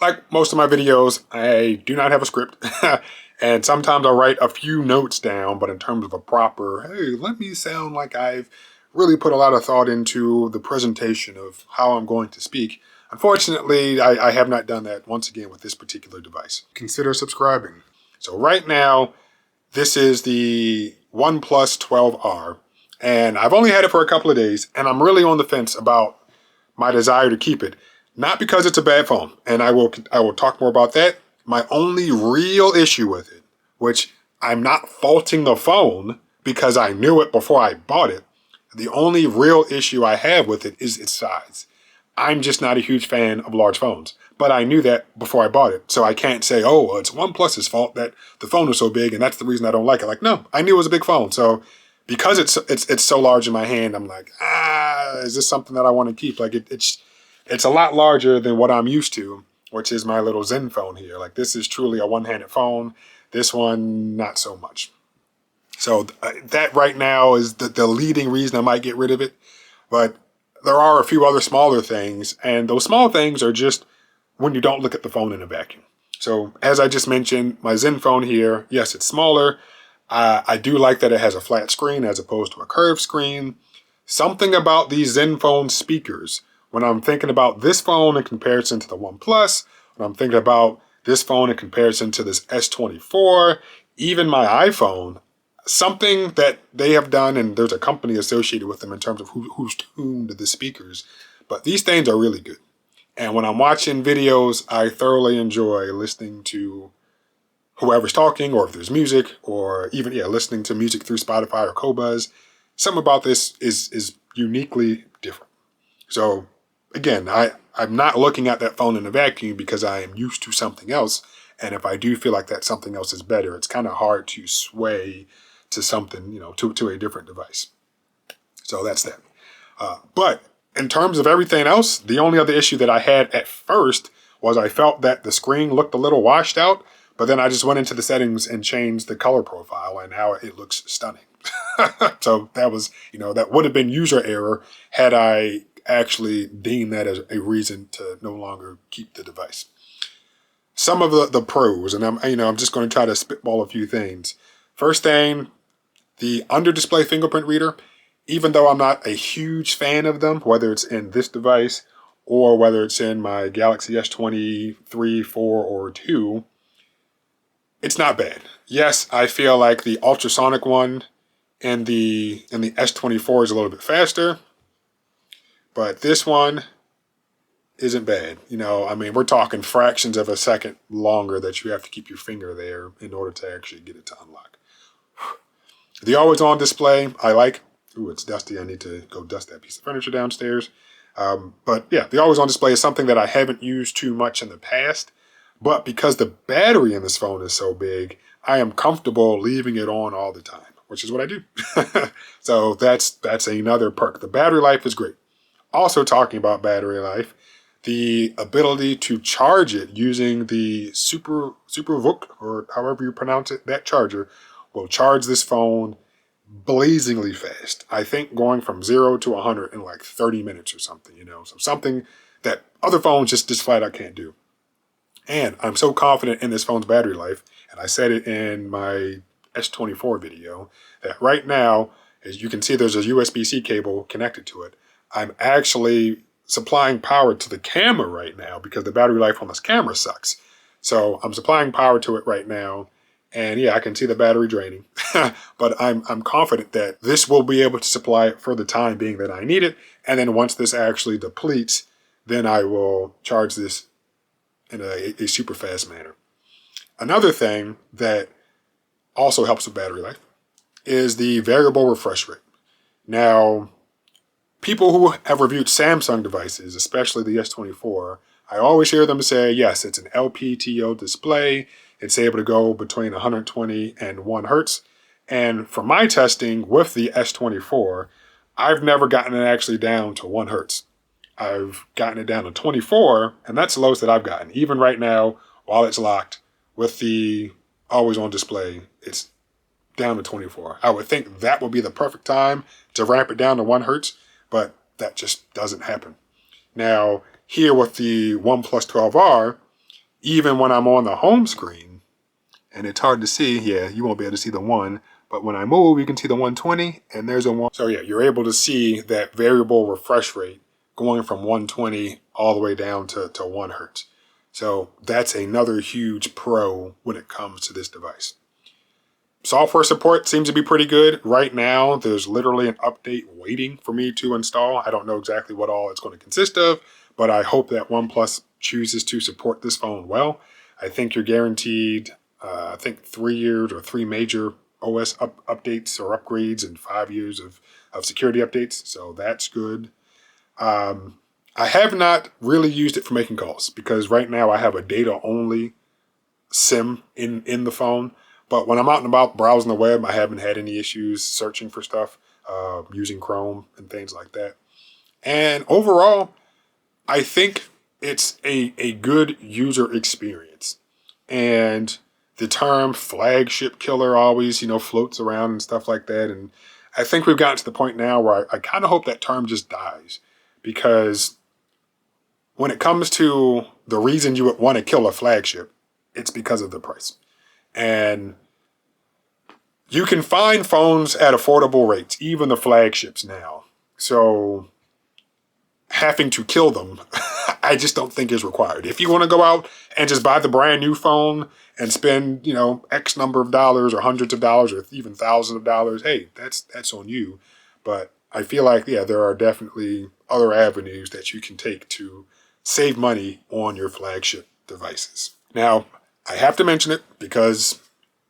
like most of my videos, I do not have a script. And sometimes I'll write a few notes down, but in terms of a proper, hey, let me sound like I've really put a lot of thought into the presentation of how I'm going to speak. Unfortunately, I have not done that once again with this particular device. Consider subscribing. So right now, this is the OnePlus 12R, and I've only had it for a couple of days, and I'm really on the fence about my desire to keep it. Not because it's a bad phone, and I will talk more about that. My only real issue with it, which I'm not faulting the phone because I knew it before I bought it. The only real issue I have with it is its size. I'm just not a huge fan of large phones, but I knew that before I bought it. So I can't say, oh, well, it's OnePlus's fault that the phone is so big and that's the reason I don't like it. Like, no, I knew it was a big phone. So because it's so large in my hand, I'm like, is this something that I want to keep? Like it's a lot larger than what I'm used to, which is my little Zen phone here. Like this is truly a one-handed phone. This one, not so much. So that right now is the leading reason I might get rid of it. But there are a few other smaller things, and those small things are just when you don't look at the phone in a vacuum. So as I just mentioned, my Zen phone here, yes, it's smaller. I do like that it has a flat screen as opposed to a curved screen. Something about these Zen phone speakers, when I'm thinking about this phone in comparison to the OnePlus, when I'm thinking about this phone in comparison to this S24, even my iPhone, something that they have done, and there's a company associated with them in terms of who's tuned the speakers, but these things are really good. And when I'm watching videos, I thoroughly enjoy listening to whoever's talking, or if there's music, or even, listening to music through Spotify or Qobuz. Something about this is uniquely different. So again, I'm not looking at that phone in a vacuum because I am used to something else. And if I do feel like that something else is better, it's kind of hard to sway to something, to a different device. So that's that. But in terms of everything else, the only other issue that I had at first was I felt that the screen looked a little washed out, but then I just went into the settings and changed the color profile, and now it looks stunning. So that was, that would have been user error had I actually deemed that as a reason to no longer keep the device. Some of the pros, and I'm just going to try to spitball a few things. First thing, the under-display fingerprint reader. Even though I'm not a huge fan of them, whether it's in this device or whether it's in my Galaxy S23, 4, or 2, it's not bad. Yes, I feel like the ultrasonic one in the S24 is a little bit faster, but this one isn't bad. We're talking fractions of a second longer that you have to keep your finger there in order to actually get it to unlock. The always-on display, I like. Ooh, it's dusty. I need to go dust that piece of furniture downstairs. But yeah, the always-on display is something that I haven't used too much in the past. But because the battery in this phone is so big, I am comfortable leaving it on all the time, which is what I do. So that's another perk. The battery life is great. Also talking about battery life, the ability to charge it using the SuperVOOC, or however you pronounce it, that charger will charge this phone blazingly fast. I think going from 0 to 100 in like 30 minutes or something, so something that other phones just flat out can't do. And I'm so confident in this phone's battery life, and I said it in my S24 video, that right now, as you can see, there's a USB-C cable connected to it. I'm actually supplying power to the camera right now because the battery life on this camera sucks. So I'm supplying power to it right now. And yeah, I can see the battery draining, but I'm confident that this will be able to supply it for the time being that I need it. And then once this actually depletes, then I will charge this in a super fast manner. Another thing that also helps with battery life is the variable refresh rate. Now, people who have reviewed Samsung devices, especially the S24, I always hear them say, yes, it's an LPTO display. It's able to go between 120 and 1 hertz. And for my testing with the S24, I've never gotten it actually down to 1 hertz. I've gotten it down to 24, and that's the lowest that I've gotten. Even right now, while it's locked with the always-on display, it's down to 24. I would think that would be the perfect time to ramp it down to 1 hertz, but that just doesn't happen. Now, here with the OnePlus 12R, even when I'm on the home screen, and it's hard to see, yeah, you won't be able to see the 1, but when I move, you can see the 120, and there's a 1. So yeah, you're able to see that variable refresh rate going from 120 all the way down to 1 hertz. So that's another huge pro when it comes to this device. Software support seems to be pretty good. Right now, there's literally an update waiting for me to install. I don't know exactly what all it's going to consist of, but I hope that OnePlus chooses to support this phone well. I think you're guaranteed, 3 years or 3 major OS updates or upgrades and 5 years of security updates. So that's good. I have not really used it for making calls because right now I have a data-only SIM in the phone. But when I'm out and about browsing the web, I haven't had any issues searching for stuff, using Chrome and things like that. And overall, I think it's a good user experience. And the term flagship killer always, floats around and stuff like that. And I think we've gotten to the point now where I kind of hope that term just dies. Because when it comes to the reason you would want to kill a flagship, it's because of the price. And you can find phones at affordable rates, even the flagships now. So having to kill them, I just don't think is required. If you want to go out and just buy the brand new phone and spend, X number of dollars or hundreds of dollars or even thousands of dollars, hey, that's on you. But I feel like, yeah, there are definitely other avenues that you can take to save money on your flagship devices. Now, I have to mention it because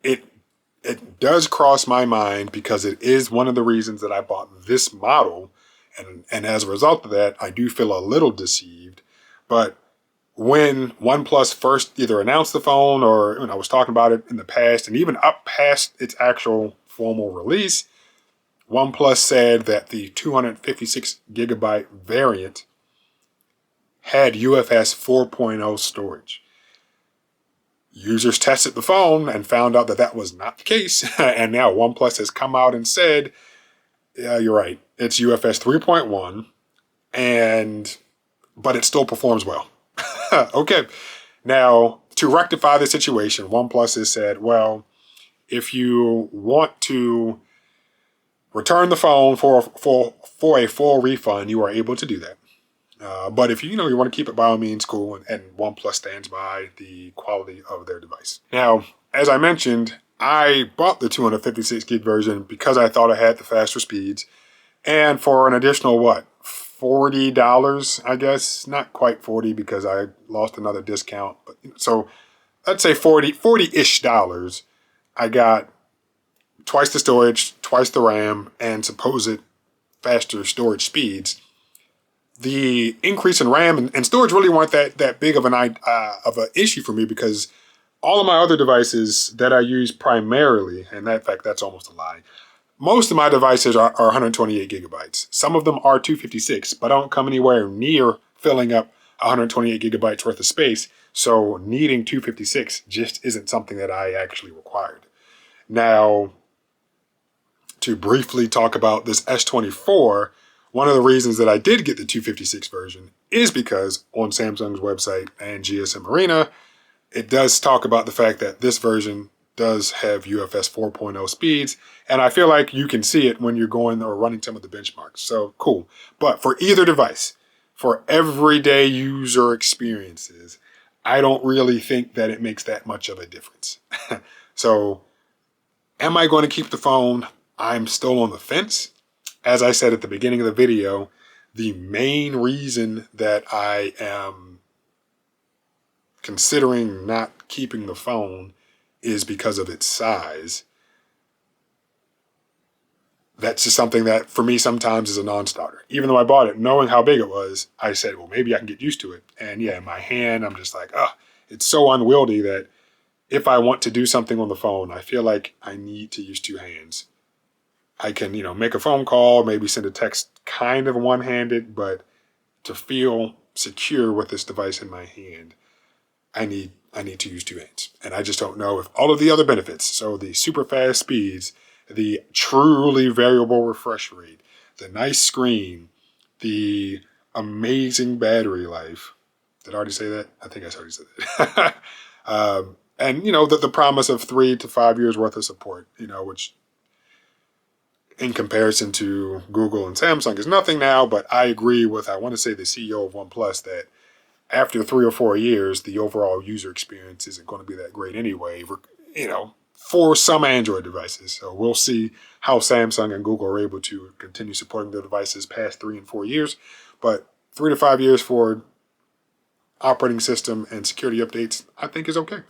it does cross my mind because it is one of the reasons that I bought this model. And as a result of that, I do feel a little deceived. But when OnePlus first either announced the phone or I was talking about it in the past and even up past its actual formal release, OnePlus said that the 256 gigabyte variant had UFS 4.0 storage. Users tested the phone and found out that that was not the case. And now OnePlus has come out and said, yeah, you're right. It's UFS 3.1, but it still performs well. Okay. Now, to rectify the situation, OnePlus has said, well, if you want to return the phone for a full refund, you are able to do that. But if you want to keep it, by all means, cool. And OnePlus stands by the quality of their device. Now, as I mentioned, I bought the 256 gig version because I thought I had the faster speeds. And for an additional, $40, I guess. Not quite 40 because I lost another discount. But so let's say 40-ish dollars. I got twice the storage, twice the RAM, and supposed faster storage speeds. The increase in RAM and storage really weren't that big of an issue for me because all of my other devices that I use primarily, and in fact that's almost a lie, most of my devices are 128 gigabytes. Some of them are 256, but I don't come anywhere near filling up 128 gigabytes worth of space, so needing 256 just isn't something that I actually required. Now, to briefly talk about this S24, one of the reasons that I did get the 256 version is because on Samsung's website and GSM Arena, it does talk about the fact that this version does have UFS 4.0 speeds, and I feel like you can see it when you're going or running some of the benchmarks. So cool. But for either device, for everyday user experiences, I don't really think that it makes that much of a difference. So am I going to keep the phone? I'm still on the fence. As I said at the beginning of the video, the main reason that I am considering not keeping the phone is because of its size. That's just something that for me sometimes is a non-starter. Even though I bought it knowing how big it was, I said, well, maybe I can get used to it. And yeah, in my hand, I'm just like, it's so unwieldy that if I want to do something on the phone, I feel like I need to use two hands. I can, make a phone call, maybe send a text kind of one-handed, but to feel secure with this device in my hand, I need to use two hands. And I just don't know if all of the other benefits, so the super fast speeds, the truly variable refresh rate, the nice screen, the amazing battery life, Did I already say that? I think I already said that. And, the promise of 3 to 5 years worth of support, which in comparison to Google and Samsung is nothing now, but I agree with, I want to say the CEO of OnePlus, that after 3 or 4 years, the overall user experience isn't going to be that great anyway, for some Android devices. So we'll see how Samsung and Google are able to continue supporting their devices past 3 and 4 years. But 3 to 5 years for operating system and security updates, I think is okay.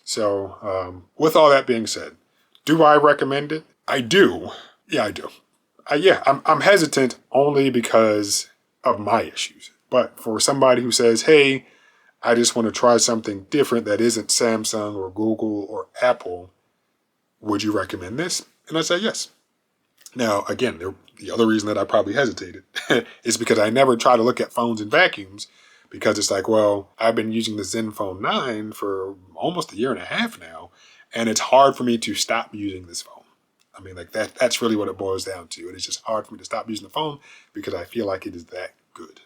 So with all that being said, do I recommend it? I do. Yeah, I do. I'm hesitant only because of my issues. But for somebody who says, hey, I just want to try something different that isn't Samsung or Google or Apple, would you recommend this? And I say yes. Now, again, the other reason that I probably hesitated is because I never try to look at phones in vacuums, because it's like, well, I've been using the Zenfone 9 for almost a year and a half now, and it's hard for me to stop using this phone. I mean, like that's really what it boils down to. It is just hard for me to stop using the phone because I feel like it is that good.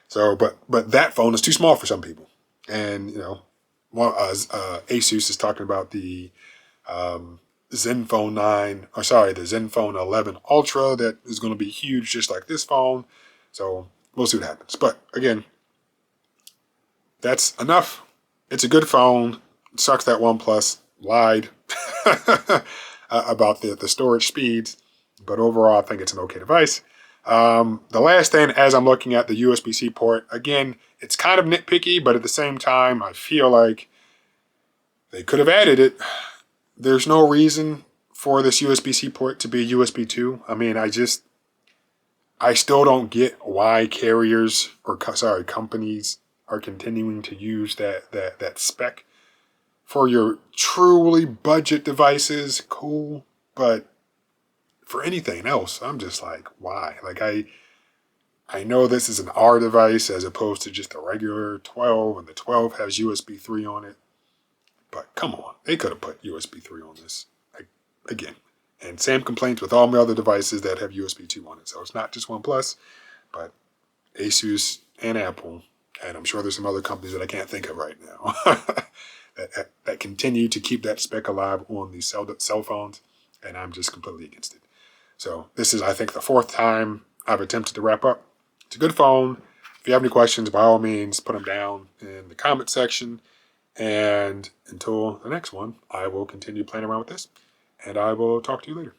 So, but that phone is too small for some people. And, Asus is talking about the Zenfone 9, or sorry, the Zenfone 11 Ultra that is going to be huge just like this phone. So we'll see what happens. But again, that's enough. It's a good phone. It sucks that OnePlus lied about the storage speeds. But overall, I think it's an okay device. The last thing, as I'm looking at the USB-C port, again, it's kind of nitpicky, but at the same time, I feel like they could have added it. There's no reason for this USB-C port to be USB 2. I mean, I still don't get why carriers or companies are continuing to use that spec. For your truly budget devices, cool, but for anything else, I'm just like, why? Like I know this is an R device as opposed to just a regular 12, and the 12 has USB 3 on it. But come on, they could have put USB 3 on this. Again. And same complaints with all my other devices that have USB 2 on it. So it's not just OnePlus, but Asus and Apple. And I'm sure there's some other companies that I can't think of right now that continue to keep that spec alive on these cell phones. And I'm just completely against it. So this is, I think, the 4th time I've attempted to wrap up. It's a good phone. If you have any questions, by all means, put them down in the comment section. And until the next one, I will continue playing around with this. And I will talk to you later.